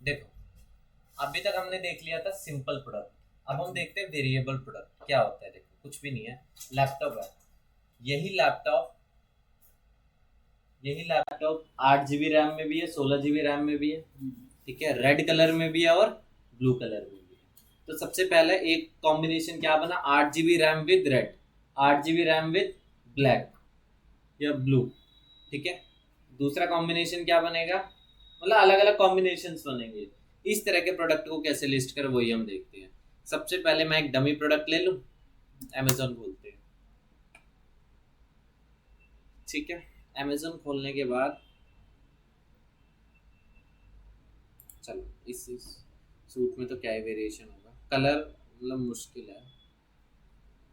देखो अभी तक हमने देख लिया था सिंपल प्रोडक्ट, अब हम देखते हैं वेरिएबल प्रोडक्ट क्या होता है। देखो कुछ भी नहीं है, लैपटॉप है, यही लैपटॉप यही लैपटॉप 8 GB रैम में भी है, 16 GB रैम में भी है, ठीक है, रेड कलर में भी है और ब्लू कलर में भी है। तो सबसे पहले एक कॉम्बिनेशन क्या बना, 8 GB RAM with red, 8 GB RAM with black या ब्लू, ठीक है। दूसरा कॉम्बिनेशन क्या बनेगा, मतलब अलग अलग कॉम्बिनेशन बनेंगे। इस तरह के प्रोडक्ट को कैसे लिस्ट कर वही हम देखते हैं। सबसे पहले मैं एक डमी प्रोडक्ट ले लूं, अमेजोन खोलते हैं, ठीक है। अमेजोन खोलने के बाद चलो इस सूट में तो क्या ही वेरिएशन होगा, कलर मतलब मुश्किल है,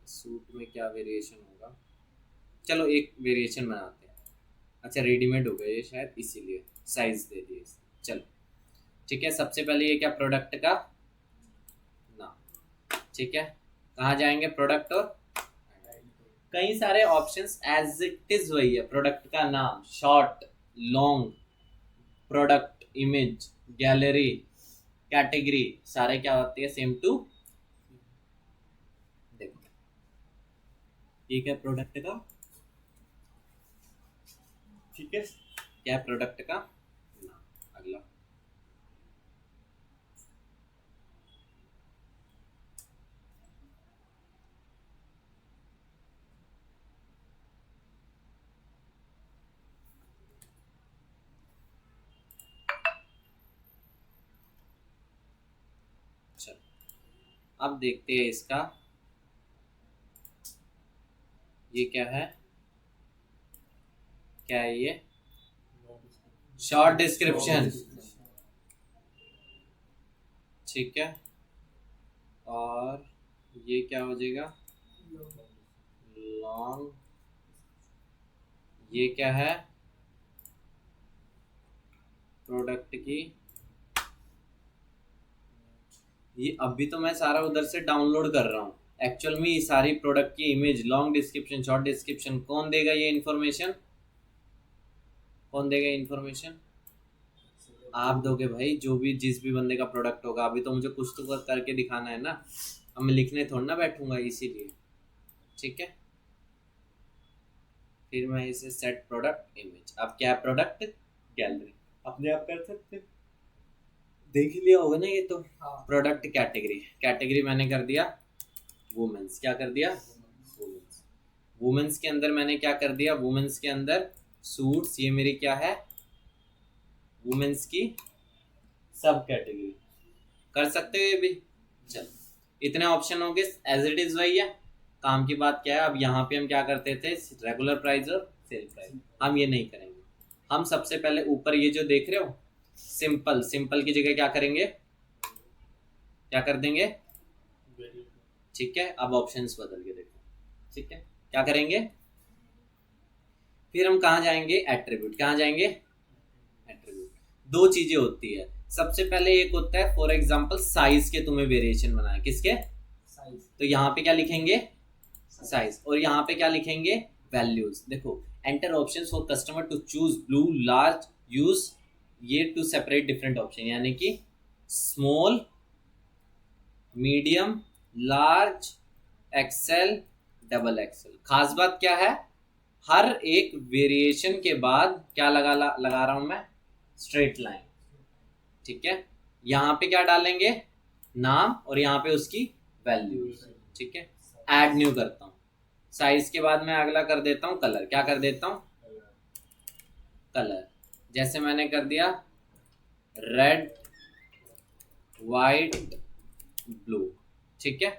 सूट में क्या वेरिएशन होगा, चलो एक वेरिएशन बनाते हैं। अच्छा रेडीमेड हो गया ये शायद, इसीलिए साइज दे दिए, चलो ठीक है। सबसे पहले ये क्या, प्रोडक्ट का नाम, ठीक है। कहाँ जाएंगे, प्रोडक्ट और कई सारे ऑप्शंस एज इट इज वही है, प्रोडक्ट का नाम, short, long, product, image, gallery, category, सारे क्या होते हैं, सेम टू। देखो ठीक है, प्रोडक्ट का, ठीक है, क्या है प्रोडक्ट का नाम। अगला चलो अब देखते हैं इसका, ये क्या है, क्या है ये, शॉर्ट डिस्क्रिप्शन, ठीक है। और ये क्या हो जाएगा, लॉन्ग, ये क्या है, प्रोडक्ट की, ये अभी तो मैं सारा उधर से डाउनलोड कर रहा हूँ, एक्चुअल में ये सारी प्रोडक्ट की image, long description, short description कौन देगा ये इन्फॉर्मेशन, कौन देगा इन्फॉर्मेशन, आप दोगे भाई, जो भी जिस भी बंदे का प्रोडक्ट होगा। अभी तो मुझे कुछ तो करके दिखाना है ना, अब मैं लिखने थोड़ा ना बैठूंगा, इसीलिए, ठीक है। फिर मैं इसे सेट प्रोडक्ट इमेज, अब क्या है, प्रोडक्ट गैलरी, अपने आप कर सकते, देख ही लिया होगा ना ये तो। प्रोडक्ट कैटेगरी, कैटेगरी मैंने कर दिया वुमेन्स, क्या कर दिया वुमेन्स, वुमेन्स के अंदर मैंने क्या कर दिया, वुमेन्स के अंदर सूट्स, ये मेरी क्या है, वुमेन्स की सब कैटेगरी, कर सकते हो ये भी। चलो इतने ऑप्शन हो गए, एज इट इज वही है। काम की बात क्या है, अब यहाँ पे हम क्या करते थे, रेगुलर प्राइस और सेल प्राइस, हम ये नहीं करेंगे। हम सबसे पहले ऊपर ये जो देख रहे हो सिंपल, सिंपल की जगह क्या करेंगे, क्या कर देंगे, ठीक है। अब ऑप्शंस बदल के देखो, ठीक है, क्या करेंगे, फिर हम कहाँ जाएंगे, एट्रीब्यूट, कहाँ जाएंगे, एट्रीब्यूट। दो चीजें होती है, सबसे पहले एक होता है फॉर एग्जांपल साइज के, तुम्हें वेरिएशन बनाना है, किसके साइज, तो यहाँ पे क्या लिखेंगे साइज, और यहाँ पे क्या लिखेंगे वैल्यूज। देखो enter option for customer to choose blue, large, use ये टू सेपरेट डिफरेंट ऑप्शन, यानी कि small, medium, large, XL, double XL. खास बात क्या है, हर एक वेरिएशन के बाद क्या लगा रहा हूं मैं, स्ट्रेट लाइन, ठीक है। यहाँ पे क्या डालेंगे, नाम, और यहाँ पे उसकी वैल्यू, ठीक है। ऐड न्यू करता हूँ, साइज के बाद मैं अगला कर देता हूँ कलर, क्या कर देता हूँ कलर, जैसे मैंने कर दिया रेड, वाइट, ब्लू, ठीक है।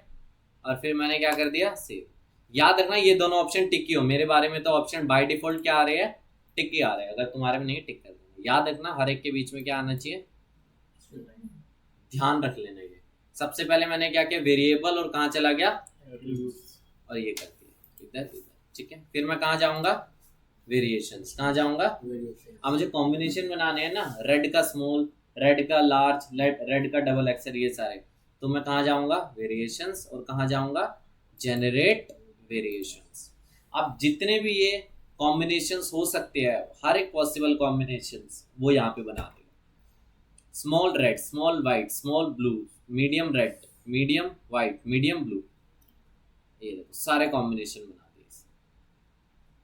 और फिर मैंने क्या कर दिया, सेव। याद रखना ये दोनों ऑप्शन टिक ही हो, मेरे बारे में तो ऑप्शन बाय डिफॉल्ट क्या आ रहे हैं, टिक ही आ रहे हैं, अगर तुम्हारे में नहीं टिक कर देना। याद रखना हर एक के बीच में क्या आना चाहिए, ध्यान रख लेना। ये सबसे पहले मैंने क्या किया, वेरिएबल, और कहाँ चला गया, और ये कर दिया इधर इधर, ठीक है। फिर मैं कहाँ जाऊंगा, वेरिएशंस, कहाँ जाऊंगा, अब मुझे कॉम्बिनेशन बनाने हैं ना, रेड का स्मॉल, रेड का लार्ज, रेड का डबल एक्सेल, ये सारे, तो मैं कहाँ जाऊंगा, वेरिएशंस, और कहाँ जाऊंगा, जेनरेट वेरिएशंस। अब जितने भी ये कॉम्बिनेशंस हो सकते हैं, हर एक पॉसिबल कॉम्बिनेशंस वो यहाँ पे बना देगा। Small red, small white, small blue, medium red, medium white, medium blue, ये देखो सारे कॉम्बिनेशन बना दिए।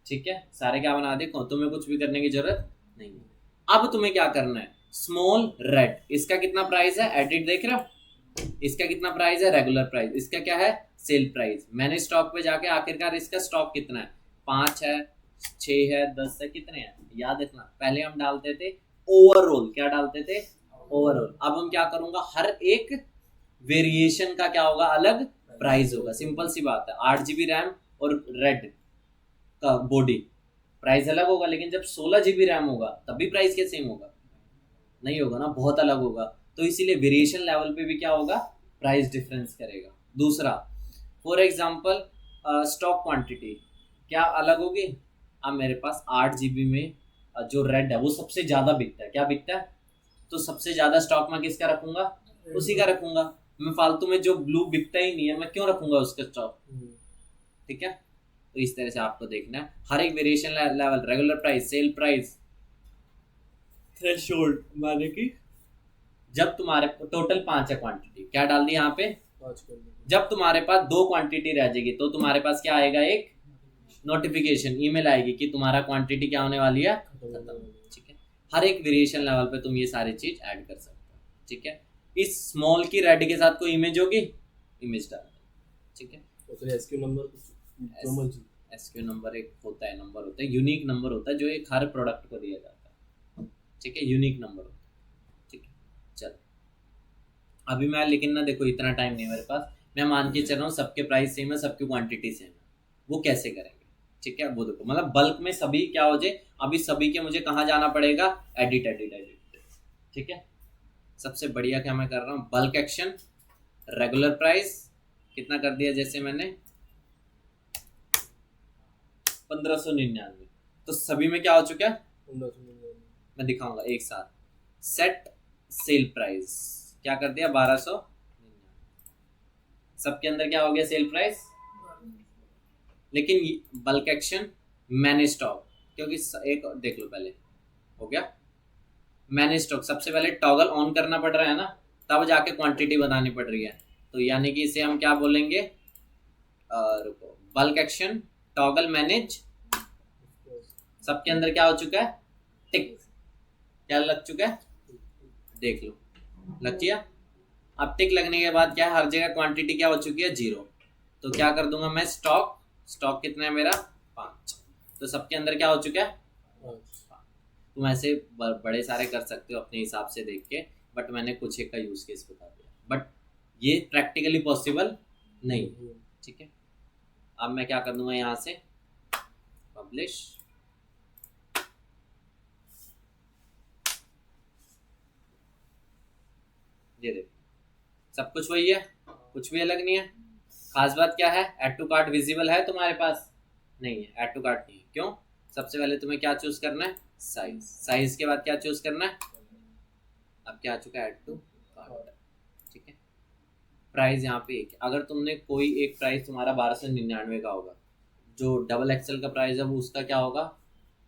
ठीक है, सारे क्या बना दिए, तुम्हें कुछ भी करने की जरूरत नहीं है। अब तुम्हें क्या करना है, स्मॉल रेड, इसका कितना प्राइस है, एडिट देख रहे हो, इसका कितना प्राइस है, रेगुलर प्राइस, इसका क्या है, सेल प्राइस। मैंने स्टॉक पे जाके आखिरकार इसका स्टॉक कितना है, 5 है, 6 है, 10 है, कितने हैं याद रखना। पहले हम डालते थे ओवरऑल, क्या डालते थे, ओवरऑल। अब हम क्या करूंगा, हर एक वेरिएशन का क्या होगा, अलग प्राइस होगा। सिंपल सी बात है, 8 GB रैम और रेड का बॉडी प्राइस अलग होगा, लेकिन जब 16 GB रैम होगा तब भी प्राइस क्या सेम होगा, नहीं होगा ना, बहुत अलग होगा। तो इसीलिए वेरिएशन लेवल पे भी क्या होगा, प्राइस डिफरेंस करेगा। दूसरा, फॉर एग्जांपल स्टॉक क्वांटिटी क्या अलग होगी। अब मेरे पास 8 GB में जो रेड है वो सबसे ज्यादा बिकता है, क्या बिकता है, तो सबसे ज्यादा स्टॉक में किसका रखूंगा, उसी का रखूंगा। मैं फालतू में जो ब्लू बिकता ही नहीं है मैं क्यों रखूंगा उसका स्टॉक। ठीक है, तो इस तरह से आपको देखना है हर एक variation level, regular price, sale price, threshold, माने कि जब तुम्हारे टोटल 5 है क्वांटिटी, क्या डाल दी यहाँ पे, जब तुम्हारे पास 2 क्वांटिटी रह जाएगी तो तुम्हारे पास क्या आएगा, एक नोटिफिकेशन ईमेल आएगी कि तुम्हारा क्वांटिटी क्या होने वाली है, खत्म। ठीक है, हर एक वेरिएशन लेवल पे तुम ये सारी चीज ऐड कर सकते हो। ठीक है, इस स्मॉल की रेड के साथ कोई इमेज होगी, इमेज डाल दो। ठीक है, एसक्यू नंबर, एसक्यू नंबर एक होता है, नंबर होता है, यूनिक नंबर होता है जो एक हर प्रोडक्ट को दिया जाता है। ठीक है, यूनिक नंबर होता है। ठीक है, चलो अभी मैं, लेकिन ना देखो इतना टाइम नहीं मेरे पास, मैं मान के चल रहा हूँ सबके प्राइस सेम है, सबकी क्वांटिटी सेम है, वो कैसे करेंगे। ठीक है, वो देखो मतलब बल्क में सभी क्या हो जाए, अभी सभी के मुझे कहाँ जाना पड़ेगा, एडिट एडिट एडिट। ठीक है, सबसे बढ़िया क्या मैं कर रहा हूँ, बल्क एक्शन, रेगुलर प्राइस कितना कर दिया, जैसे मैंने 1599, तो सभी में क्या हो चुका है, 1599 मैं दिखाऊंगा एक साथ। सेट सेल प्राइस क्या कर दिया, 1299, सबके अंदर क्या हो गया, सेल प्राइस। लेकिन बल्क एक्शन, मैनेज स्टॉक, क्योंकि एक देख लो पहले हो गया मैनेज स्टॉक, सबसे पहले टॉगल ऑन करना पड़ रहा है ना, तब जाके क्वांटिटी बतानी पड़ रही है। तो यानी कि इसे हम क्या बोलेंगे, रुको, बल्क एक्शन टॉगल मैनेज, सबके अंदर क्या हो चुका है, टिक, क्या लग चुका है, देख लो लग गया। अब टिक लगने के बाद क्या है, हर जगह क्वांटिटी क्या हो चुकी है, 0। तो क्या कर दूंगा मैं, स्टॉक कितना है मेरा, 5, तो सबके अंदर क्या हो चुका है, 5। तुम ऐसे बड़े सारे कर सकते हो अपने हिसाब से देख के, बट मैंने कुछ एक का यूज केस बता दिया, बट ये प्रैक्टिकली पॉसिबल नहीं। ठीक है, अब मैं क्या कर दूंगा, यहाँ से पब्लिश, ये देखो सब कुछ वही है, कुछ भी अलग नहीं है। खास बात क्या है, ऐड टू कार्ट विजिबल है तुम्हारे पास, नहीं है, ऐड टू कार्ट नहीं है, क्यों, सबसे पहले तुम्हें क्या चूज करना है, साइज, साइज के बाद क्या चूज करना है, अब क्या आ चुका है, ऐड टू कार्ट। ठीक है, प्राइस यहाँ पे एक, अगर तुमने कोई एक प्राइस तुम्हारा 1299 का होगा, जो डबल एक्सएल का प्राइस है वो उसका क्या होगा,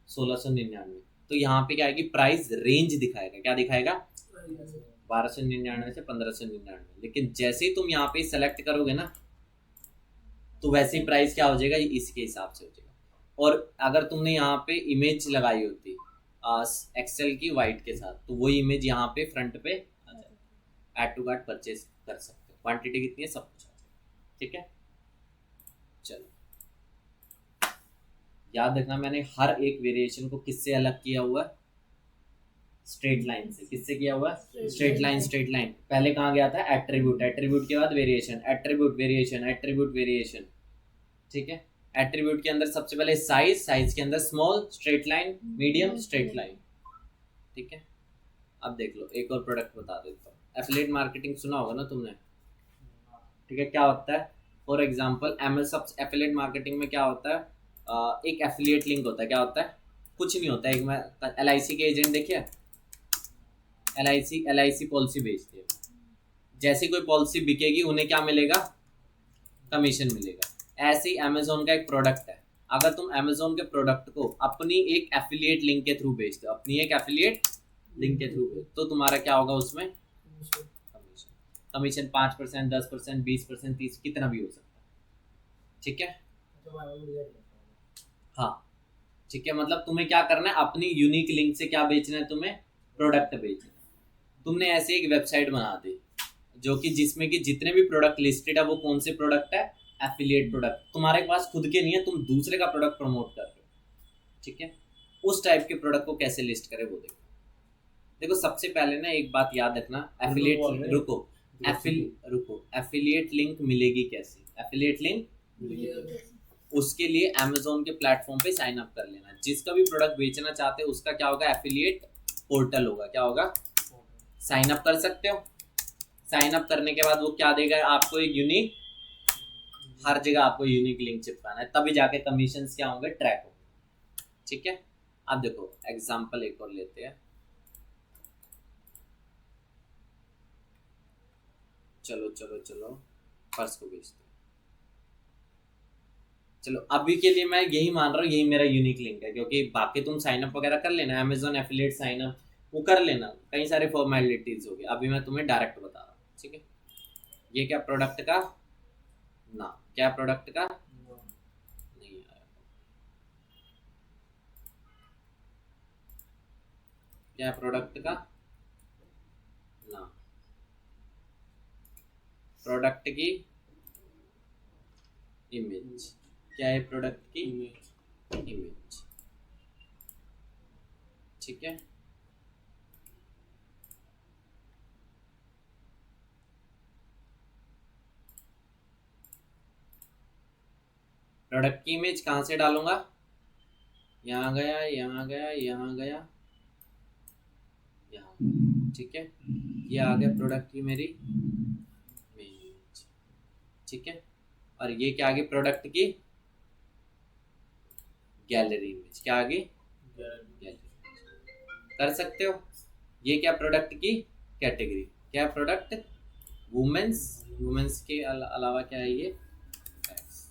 1699, तो यहाँ पे क्या आएगी, प्राइस रेंज दिखाएगा, क्या दिखाएगा, 1299 से 1599। लेकिन जैसे ही तुम यहाँ पे सेलेक्ट करोगे ना, तो वैसे ही प्राइस क्या हो जाएगा, इसके हिसाब से हो जाएगा। और अगर तुमने यहाँ पे इमेज लगाई होती एक्सेल की वाइट के साथ, तो वही इमेज यहाँ पे फ्रंट पे आ जाएगा, ऐड टू कार्ट परचेज कर सकते हो, क्वांटिटी कितनी है सब कुछ आ जाएगा। ठीक है, चलो याद रखना मैंने हर एक वेरिएशन को किससे अलग किया हुआ है, स्ट्रेट लाइन से। किससे किया हुआ है, स्ट्रेट लाइन। स्ट्रेट लाइन पहले कहाँ गया था, एट्रीब्यूट, एट्रीब्यूट के बाद variation, attribute variation, attribute variation. ठीक है, एट्रीब्यूट के अंदर सबसे पहले साइज, साइज के अंदर small, straight line, medium, straight line. ठीक है, अब देख लो एक और प्रोडक्ट बता देता हूँ, एफिलिएट मार्केटिंग सुना होगा ना तुमने। ठीक है, क्या होता है, फॉर एग्जाम्पल एफिलिएट मार्केटिंग में क्या होता है, एक एफिलिएट लिंक होता है, क्या होता है, कुछ नहीं होता है। एक मैं LIC के एजेंट देखिए, LIC पॉलिसी बेचती है, जैसी कोई पॉलिसी बिकेगी उन्हें क्या मिलेगा, कमीशन मिलेगा। ऐसे ही अमेजोन का एक प्रोडक्ट है, अगर तुम अमेजोन के प्रोडक्ट को अपनी एक एफिलिएट लिंक के थ्रू बेचते हो, अपनी एक एफिलिएट लिंक के थ्रू तो तुम्हारा क्या होगा उसमें कमीशन। कमीशन 5%, 10%, 20%, 30, कितना भी हो सकता है। ठीक है, हाँ ठीक है। मतलब तुम्हें क्या करना है, अपनी यूनिक लिंक से क्या बेचना है, तुम्हें प्रोडक्ट बेचना है। तुमने ऐसे एक वेबसाइट बना दी जो कि जिसमें कि जितने भी प्रोडक्ट लिस्टेड है वो कौन से प्रोडक्ट है, एफिलिएट प्रोडक्ट। तुम्हारे पास खुद के नहीं है, तुम दूसरे का प्रोडक्ट प्रमोट कर रहे हो। ठीक है, उस टाइप के प्रोडक्ट को कैसे लिस्ट करें वो देखो। देखो सबसे पहले ना एक बात याद रखना, एफिलिएट रुको एफिलिएट लिंक मिलेगी कैसे। एफिलिएट लिंक उसके लिए अमेज़न के प्लेटफॉर्म पे साइन अप कर लेना। जिसका भी प्रोडक्ट बेचना चाहते हो उसका क्या होगा, एफिलिएट पोर्टल होगा। क्या होगा, साइन अप कर सकते हो। साइन अप करने के बाद वो क्या देगा आपको, एक यूनिक, हर जगह आपको यूनिक लिंक चिपकाना है, तभी जाके कमीशंस क्या होंगे, ट्रैक होंगे। ठीक है, अब देखो एग्जांपल एक और लेते हैं। चलो चलो चलो पर्स को बेचते हैं। चलो अभी के लिए मैं यही मान रहा हूँ, यही मेरा यूनिक लिंक है, क्योंकि बाकी तुम साइन अप वगैरह कर लेना, अमेज़न एफिलिएट साइन अप वो कर लेना, कई सारे फॉर्मेलिटीज हो गए। अभी मैं तुम्हें डायरेक्ट बता रहा हूँ। ठीक है, ये क्या प्रोडक्ट का ना, क्या प्रोडक्ट का नहीं आया, क्या प्रोडक्ट का ना, प्रोडक्ट की इमेज, क्या है प्रोडक्ट की इमेज। ठीक है, प्रोडक्ट की इमेज कहाँ से डालूंगा, यहाँ गया, यहाँ गया, यहाँ गया, यहाँ। ठीक है, ये आ गया प्रोडक्ट की मेरी इमेज। ठीक है, और ये क्या आ गई, प्रोडक्ट की गैलरी इमेज। क्या आ गई, गैलरी। कर सकते हो। ये क्या, प्रोडक्ट की कैटेगरी, क्या प्रोडक्ट वुमेन्स, वुमेन्स के अलावा क्या है ये बैग्स।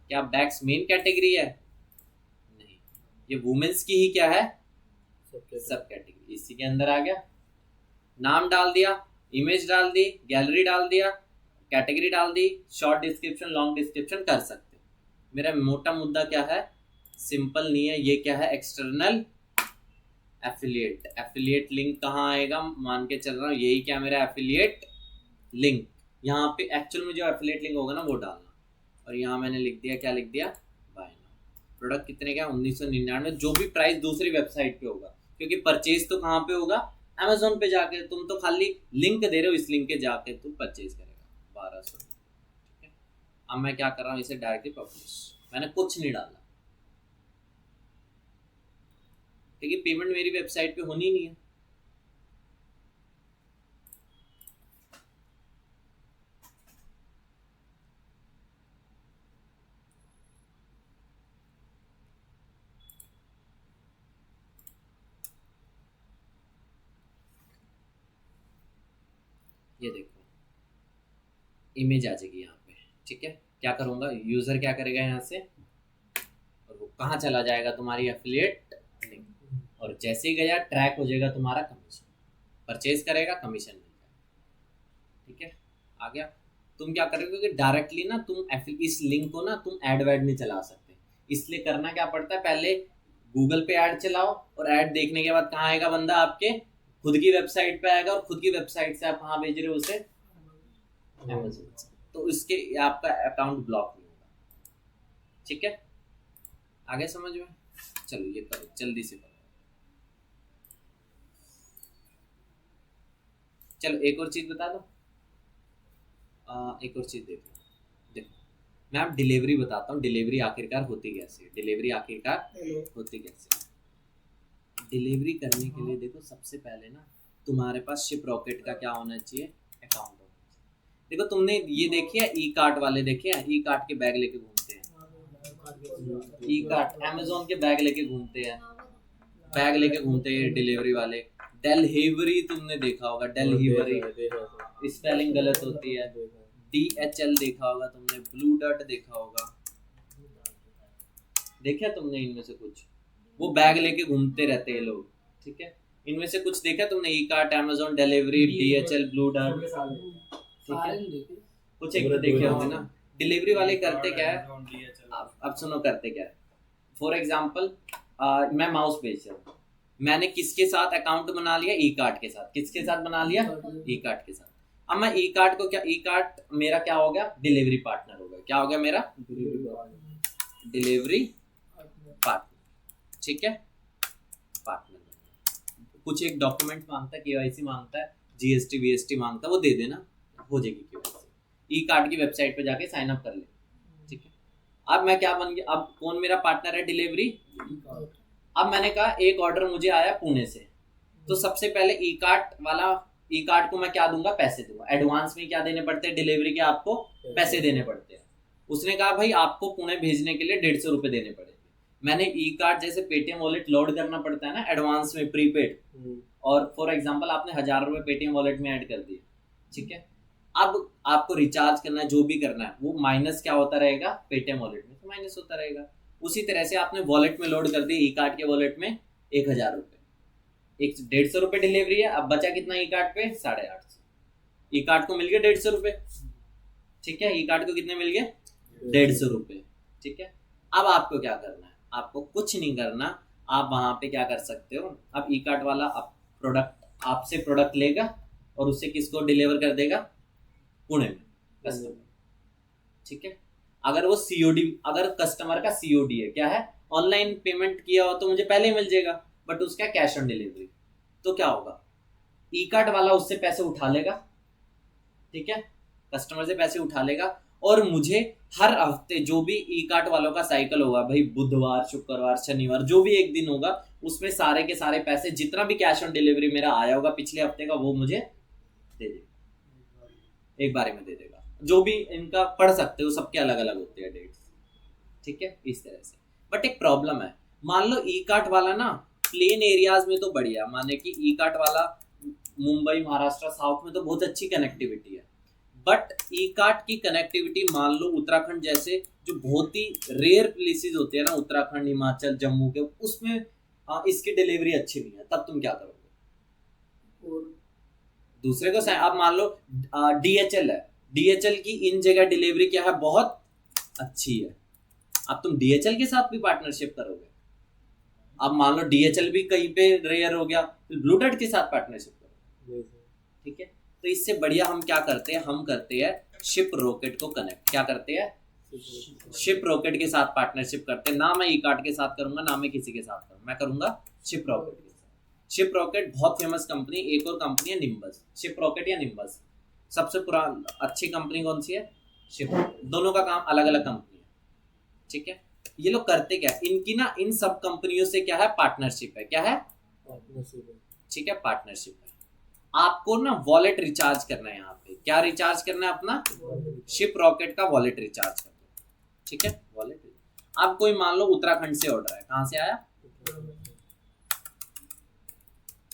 क्या बैग्स मेन कैटेगरी है, नहीं, ये वुमेन्स की ही क्या है, सब कैटेगरी, इसी के अंदर आ गया। नाम डाल दिया, इमेज डाल दी, गैलरी डाल दिया, कैटेगरी डाल दी, शॉर्ट डिस्क्रिप्शन, लॉन्ग डिस्क्रिप्शन कर सकते। मेरा मोटा मुद्दा क्या है, सिंपल नहीं है, ये क्या है, एक्सटर्नल एफिलिएट। एफिलिएट लिंक कहाँ आएगा, मान के चल रहा हूँ यही क्या मेरा एफिलिएट लिंक। यहाँ पे एक्चुअल में जो एफिलिएट लिंक होगा ना वो डालना, और यहाँ मैंने लिख दिया, क्या लिख दिया, बाय नाउ। प्रोडक्ट कितने का, 1999, जो भी प्राइस दूसरी वेबसाइट पे होगा, क्योंकि परचेज तो कहाँ पे होगा, अमेज़न पे जाके। तुम तो खाली लिंक दे रहे हो, इस लिंक के जाके तुम परचेज करेगा 1200। ठीक है, अब मैं क्या कर रहा हूँ, इसे डायरेक्टली पब्लिश, मैंने कुछ नहीं डाला, क्योंकि पेमेंट मेरी वेबसाइट पे होनी नहीं है। ये देखो इमेज आ जाएगी यहाँ पे। ठीक है, क्या करूँगा, यूज़र क्या करेगा यहाँ से, और वो कहाँ चला जाएगा, तुम्हारी एफिलिएट लिंक, और जैसे ही गया ट्रैक हो जाएगा तुम्हारा कमीशन, परचेज करेगा कमीशन मिल जाएगा। ठीक है, आ गया। तुम क्या करोगे कि डायरेक्टली ना तुम इस लिंक को ना तुम ऐड वैड नहीं चला सकते, इसलिए करना क्या पड़ता है, पहले गूगल पे ऐड चलाओ, और ऐड देखने के बाद कहाँ आएगा बंदा, आपके खुद की वेबसाइट पे आएगा, और खुद की वेबसाइट से आप कहाँ भेज रहे हो उसे, अमेज़न से, तो इसके आपका अकाउंट ब्लॉक नहीं होगा। ठीक है, आगे समझ में। चलो ये करो, जल्दी से करो। चलो एक और चीज बता दो, एक और चीज देखो। देखो मैं आप डिलीवरी बताता हूँ, डिलीवरी आखिरकार होती कैसे, डिलीवरी आखिरकार होती कैसे। डिलीवरी करने के लिए देखो सबसे पहले ना तुम्हारे पास शिप रॉकेट का क्या होना चाहिए, अकाउंट होना चाहिए। देखो तुमने ये देखी है, ई कार्ट वाले देखे हैं, ई कार्ट के बैग लेके घूमते हैं, ई कार्ट अमेज़न के बैग लेके घूमते हैं, बैग लेके घूमते हैं डिलीवरी वाले। डेलीवरी तुमने देखा होगा, डेलीवरी स्पेलिंग गलत होती है, DHL देखा होगा तुमने, ब्लू डॉट देखा होगा, देखा तुमने इनमें से कुछ, वो बैग लेके घूमते रहते हैं लोग। ठीक है, इनमें से कुछ देखा तुमने? E cart, Amazon delivery, DHL, blue dart, ठीक है, कुछ एक तो देखे होंगे ना। डिलीवरी वाले करते क्या है, अब सुनो करते क्या है। फॉर एग्जाम्पल मैं माउस बेच रहा हूँ, मैंने किसके साथ अकाउंट बना लिया? ई कार्ट के साथ। किसके साथ बना लिया? ई कार्ट के साथ। अब मैं ई कार्ट को क्या, ई कार्ट मेरा क्या हो गया? डिलीवरी पार्टनर हो गया। क्या हो गया मेरा? डिलीवरी पार्टनर, ठीक है, पार्टनर। कुछ एक डॉक्यूमेंट मांगता है, KYC मांगता है, GST VST मांगता है, वो दे देना, हो जाएगी KYC। ई कार्ट की वेबसाइट पे जाके साइन अप कर ले, ठीक है। अब मैं क्या बन गया? अब कौन मेरा पार्टनर है? डिलीवरी। अब मैंने कहा एक ऑर्डर मुझे आया पुणे से, तो सबसे पहले ई कार्ट वाला, ई कार्ट को मैं क्या दूंगा? पैसे दूंगा। एडवांस में क्या देने पड़ते हैं? डिलीवरी के आपको पैसे देने पड़ते हैं। उसने कहा भाई आपको पुणे भेजने के लिए 150 रुपए देने पड़ेंगे। मैंने ई कार्ट जैसे पेटीएम वॉलेट लोड करना पड़ता है ना एडवांस में, प्रीपेड, और फॉर एग्जांपल आपने 1000 रुपए पेटीएम वॉलेट में ऐड कर दिए, ठीक है। अब आपको रिचार्ज करना है, जो भी करना है, वो माइनस क्या होता रहेगा? पेटीएम वॉलेट में तो माइनस होता रहेगा। उसी तरह से आपने वॉलेट में लोड कर दिया, ई कार्ट के वॉलेट में 1000 रुपए, 150 रुपए डिलीवरी है। अब बचा कितना ई कार्ट पे? 850। ई कार्ट को मिल गए 150 रुपए, ठीक है। ई कार्ट को कितने मिल गए? 150 रुपए, ठीक है। अब आपको क्या करना है? आपको कुछ नहीं करना, आप वहां पे क्या कर सकते हो? अब ई कार्ट वाला प्रोडक्ट आपसे प्रोडक्ट लेगा और उससे किसको डिलीवर कर देगा? पुणे में कस्टमर, ठीक है। अगर वो COD, अगर कस्टमर का COD है, क्या है? ऑनलाइन पेमेंट किया हो तो मुझे पहले ही मिल जाएगा, बट उसका कैश ऑन डिलीवरी, तो क्या होगा? ई कार्ट वाला उससे पैसे उठा लेगा, ठीक है, कस्टमर से पैसे उठा लेगा, और मुझे हर हफ्ते जो भी ई कार्ट वालों का साइकिल होगा भाई, बुधवार, शुक्रवार, शनिवार, जो भी एक दिन होगा, उसमें सारे के सारे पैसे, जितना भी कैश ऑन डिलीवरी मेरा आया होगा पिछले हफ्ते का, वो मुझे दे देगा, एक बारे में दे देगा। जो भी इनका पढ़ सकते हो, सबके अलग अलग होते हैं डेट्स, ठीक है, इस तरह से। बट एक प्रॉब्लम है, मान लो ई कार्ट वाला ना प्लेन एरियाज में तो बढ़िया, माने कि ई कार्ट वाला मुंबई, महाराष्ट्र, साउथ में तो बहुत अच्छी कनेक्टिविटी है, बट ई कार्ट की कनेक्टिविटी मान लो उत्तराखंड जैसे जो बहुत ही रेयर प्लेसेस होते हैं ना, उत्तराखंड, हिमाचल, जम्मू के, उसमें इसकी डिलीवरी अच्छी नहीं है, तब तुम क्या करोगे? और दूसरे को आप मान लो DHL है, DHL की इन जगह डिलीवरी क्या है? बहुत अच्छी है। अब तुम DHL के साथ भी पार्टनरशिप करोगे। अब मान लो DHL भी कहीं पे रेयर हो गया, तो ब्लू डार्ट के साथ पार्टनरशिप करोगे, ठीक है। तो इससे बढ़िया हम क्या करते हैं? हम करते हैं शिप रॉकेट को कनेक्ट। क्या करते हैं? शिप रॉकेट के साथ पार्टनरशिप करते हैं। ना मैं ई कार्ट के साथ करूंगा, ना मैं किसी के साथ करूंगा, मैं करूंगा शिप रॉकेट के साथ। शिप रॉकेट बहुत फेमस कंपनी, एक और कंपनी है निम्बस। शिप रॉकेट या निम्बस, सबसे पुरानी अच्छी कंपनी कौन सी है? Ship rocket. दोनों का काम अलग अलग कंपनी है, ठीक है। ये लोग करते क्या है? इनकी ना इन सब कंपनियों से क्या है? पार्टनरशिप है। क्या है? ठीक है, पार्टनरशिप है। आपको ना वॉलेट रिचार्ज करना है। यहाँ पे क्या रिचार्ज करना है? अपना शिप रॉकेट का वॉलेट रिचार्ज करना है, ठीक है, वॉलेट। अब कोई मान लो उत्तराखंड से ऑर्डर है, कहाँ से आया?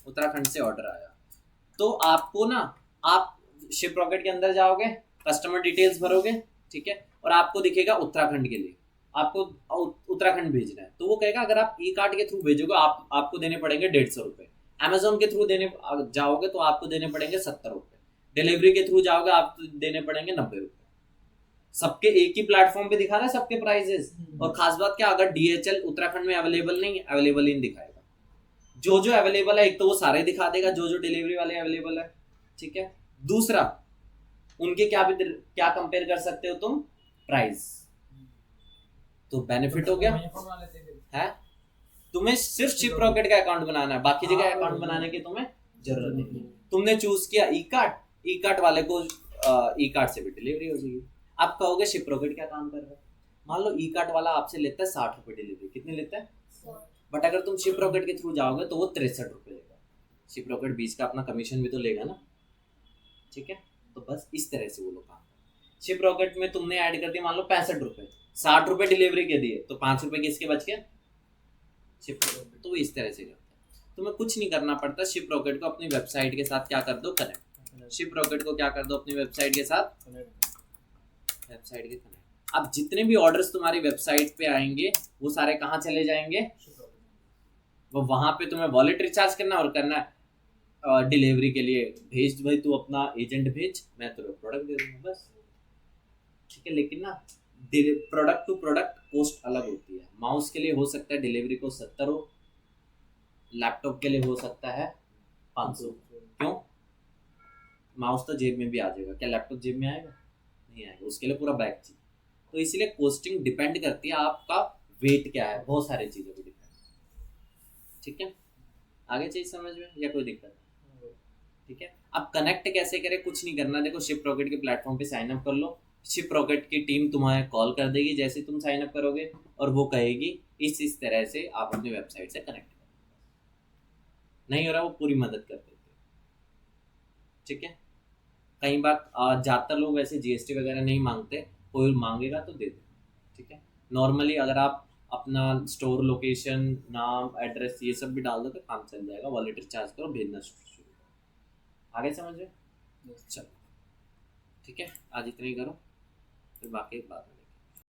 उत्तराखंड से ऑर्डर आया, तो आपको ना, आप शिप रॉकेट के अंदर जाओगे, कस्टमर डिटेल्स भरोगे, ठीक है, और आपको दिखेगा उत्तराखंड के लिए, आपको उत्तराखंड भेजना है, तो वो कहेगा अगर आप ई कार्ट के थ्रू भेजोगे आपको देने पड़ेंगे 150 रुपए। अमेजोन के थ्रू देने जाओगे तो आपको देने पड़ेंगे 70 रुपए। डिलीवरी के थ्रू जाओगे आपको देने पड़ेंगे 90 रुपए। सबके एक ही प्लेटफॉर्म पे दिखा रहा है सबके प्राइसेस। और खास बात क्या, अगर DHL उत्तराखंड में अवेलेबल नहीं है, अवेलेबल ही नहीं दिखाएगा। जो जो अवेलेबल है एक तो वो सारे दिखा देगा, जो जो डिलीवरी वाले अवेलेबल है, ठीक है। दूसरा, उनके क्या कंपेयर कर सकते हो तुम? प्राइस। तो बेनिफिट हो गया है। तुम्हें सिर्फ शिप रॉकेट का अकाउंट बनाना है, बाकी जगह अकाउंट बनाने की तुम्हें जरूरत नहीं। तुमने चूज किया ई कार्ट वाले को, ई कार्ट से भी डिलीवरी हो जाएगी। आप कहोगे शिप रॉकेट क्या काम कर रहा है? मान लो ई कार्ट वाला आपसे लेता है 60 रुपए डिलीवरी, कितने लेता है? बट अगर तुम शिप रॉकेट के थ्रू जाओगे तो वो 63 रुपए लेगा। शिप रॉकेट बीच का अपना कमीशन भी तो लेगा ना, ठीक है। तो बस इस तरह से वो लोग काम। शिप रॉकेट में तुमने ऐड कर दिया मान लो 65 रुपए, 60 रुपए डिलीवरी के दिए, तो 5 रुपए किसके बच गए? Ship rocket. तो इस तरह से करता है। तुम्हें कुछ नहीं करना पड़ता, शिप रॉकेट को अपनी वेबसाइट के साथ क्या कर दो? कनेक्ट। शिप रॉकेट को क्या कर दो? अपनी वेबसाइट के साथ वेबसाइट के कनेक्ट। अब जितने भी ऑर्डर्स तुम्हारी वेबसाइट पे आएंगे वो सारे कहाँ चले जाएंगे? वो वहां पे तुम्हें वॉलेट रिचार्ज करना और करना है डिलीवरी के लिए भेज भाई, तू अपना एजेंट भेज, मैं तेरे प्रोडक्ट दे दूंगा बस। ठीक है, लेकिन ना प्रोडक्ट टू प्रोडक्ट कॉस्ट अलग होती है। माउस के लिए हो सकता है डिलीवरी को 70 हो, लैपटॉप के लिए हो सकता है 500। क्यों? माउस तो जेब में भी आ जाएगा, क्या लैपटॉप जेब में आएगा? नहीं आएगा, उसके लिए पूरा बैग चाहिए। तो इसलिए कॉस्टिंग डिपेंड करती है आपका वेट क्या है, बहुत सारी चीज़ों पर डिपेंड। ठीक है, आगे चाहिए समझ में या कोई दिक्कत नहीं? ठीक है, अब कनेक्ट कैसे करें? कुछ नहीं करना, देखो शिप रॉकेट के प्लेटफॉर्म पे साइन अप कर लो। शिप रॉकेट की टीम तुम्हारे कॉल कर देगी जैसे तुम साइन अप करोगे, और वो कहेगी इस तरह से आप अपनी वेबसाइट से कनेक्ट करो। नहीं हो रहा, वो पूरी मदद कर देते हैं। ठीक है, कई बार ज़्यादातर लोग वैसे जीएसटी वगैरह नहीं मांगते, कोई मांगेगा तो दे दे। ठीक है, नॉर्मली अगर आप अपना स्टोर लोकेशन, नाम, एड्रेस ये सब भी डाल दो तो काम चल जाएगा। वॉलेट रिचार्ज करो, भेजना शुरू करो। आगे समझ में? चलो ठीक है, आज इतना ही करो, फिर बाकी बात